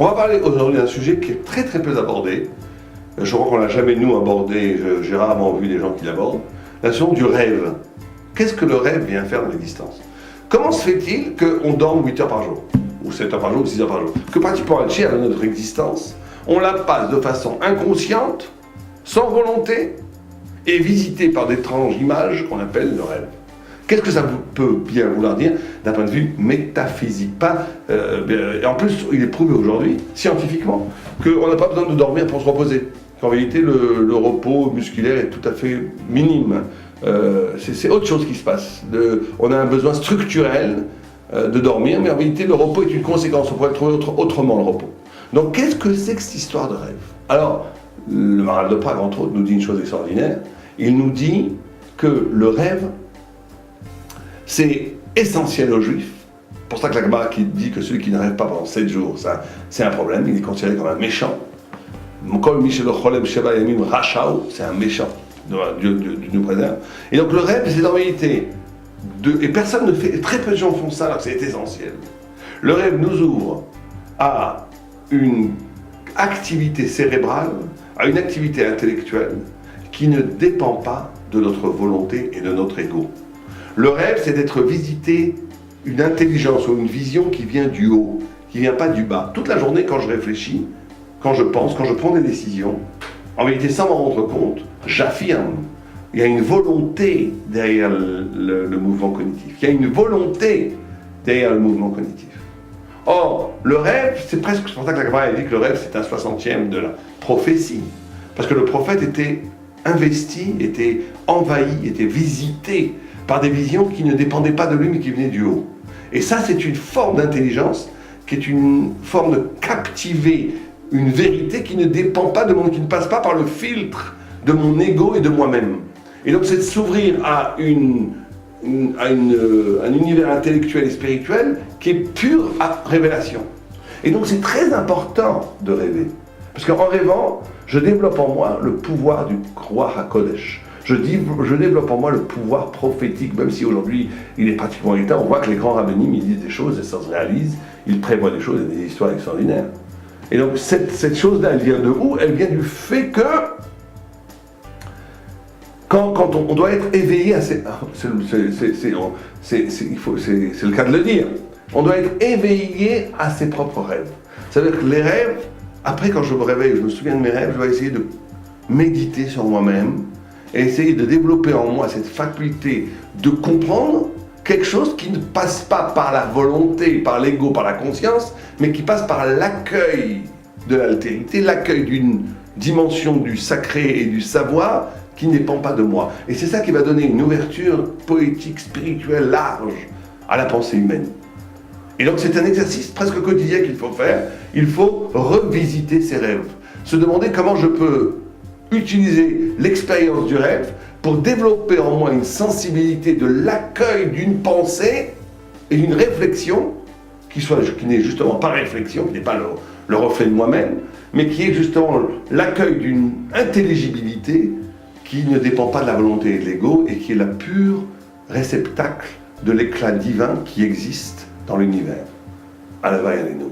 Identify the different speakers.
Speaker 1: On va parler aujourd'hui d'un sujet qui est très très peu abordé. Je crois qu'on l'a jamais nous abordé, j'ai rarement vu des gens qui l'abordent. La notion du rêve. Qu'est-ce que le rêve vient faire dans l'existence? Comment se fait-il qu'on dorme 8 heures par jour, ou 7 heures par jour, ou 6 heures par jour? Que pratiquement entière de notre existence, on la passe de façon inconsciente, sans volonté, et visitée par d'étranges images qu'on appelle le rêve. Qu'est-ce que ça peut bien vouloir dire d'un point de vue métaphysique? En plus, il est prouvé aujourd'hui, scientifiquement, qu'on n'a pas besoin de dormir pour se reposer. Qu'en réalité, le repos musculaire est tout à fait minime. C'est autre chose qui se passe. On a un besoin structurel de dormir, mais en réalité, le repos est une conséquence. On pourrait le trouver autrement, le repos. Donc, qu'est-ce que c'est que cette histoire de rêve? Alors, le Maharal de Prague, entre autres, nous dit une chose extraordinaire. Il nous dit que le rêve, c'est essentiel aux Juifs. C'est pour ça que la Gemara qui dit que celui qui ne rêve pas pendant 7 jours, c'est un problème, il est considéré comme un méchant. C'est un méchant. Dieu nous préserve. Et donc le rêve, c'est en réalité, et personne ne fait, très peu de gens font ça alors que c'est essentiel. Le rêve nous ouvre à une activité cérébrale, à une activité intellectuelle qui ne dépend pas de notre volonté et de notre ego. Le rêve, c'est d'être visité une intelligence ou une vision qui vient du haut, qui ne vient pas du bas. Toute la journée, quand je réfléchis, quand je pense, quand je prends des décisions, en vérité, sans m'en rendre compte, j'affirme, il y a une volonté derrière le mouvement cognitif. Il y a une volonté derrière le mouvement cognitif. Or, le rêve, c'est pour ça que la Gemara dit que le rêve, c'est un 60e de la prophétie. Parce que le prophète était investi, était envahi, était visité par des visions qui ne dépendaient pas de lui, mais qui venaient du haut. Et ça, c'est une forme d'intelligence, qui est une forme de captiver une vérité qui ne dépend pas de moi, qui ne passe pas par le filtre de mon ego et de moi-même. Et donc, c'est de s'ouvrir à un univers intellectuel et spirituel qui est pure révélation. Et donc, c'est très important de rêver. Parce qu'en rêvant, je développe en moi le pouvoir du Roi HaKodesh. Je développe en moi le pouvoir prophétique, même si aujourd'hui il est pratiquement éteint. On voit que les grands rabbinim, ils disent des choses et ça se réalise, ils prévoient des choses et des histoires extraordinaires. Et donc cette chose-là, elle vient de où? Elle vient du fait que quand on doit être éveillé à c'est le cas de le dire, on doit être éveillé à ses propres rêves. Ça veut dire que les rêves, après quand je me réveille, je me souviens de mes rêves, je dois essayer de méditer sur moi-même, et essayer de développer en moi cette faculté de comprendre quelque chose qui ne passe pas par la volonté, par l'ego, par la conscience, mais qui passe par l'accueil de l'altérité, l'accueil d'une dimension du sacré et du savoir qui ne dépend pas de moi. Et c'est ça qui va donner une ouverture poétique, spirituelle, large à la pensée humaine. Et donc c'est un exercice presque quotidien qu'il faut faire. Il faut revisiter ses rêves, se demander comment je peux utiliser l'expérience du rêve pour développer en moi une sensibilité de l'accueil d'une pensée et d'une réflexion qui n'est justement pas réflexion, qui n'est pas le reflet de moi-même, mais qui est justement l'accueil d'une intelligibilité qui ne dépend pas de la volonté et de l'ego et qui est la pure réceptacle de l'éclat divin qui existe dans l'univers. Alavai Aleinu.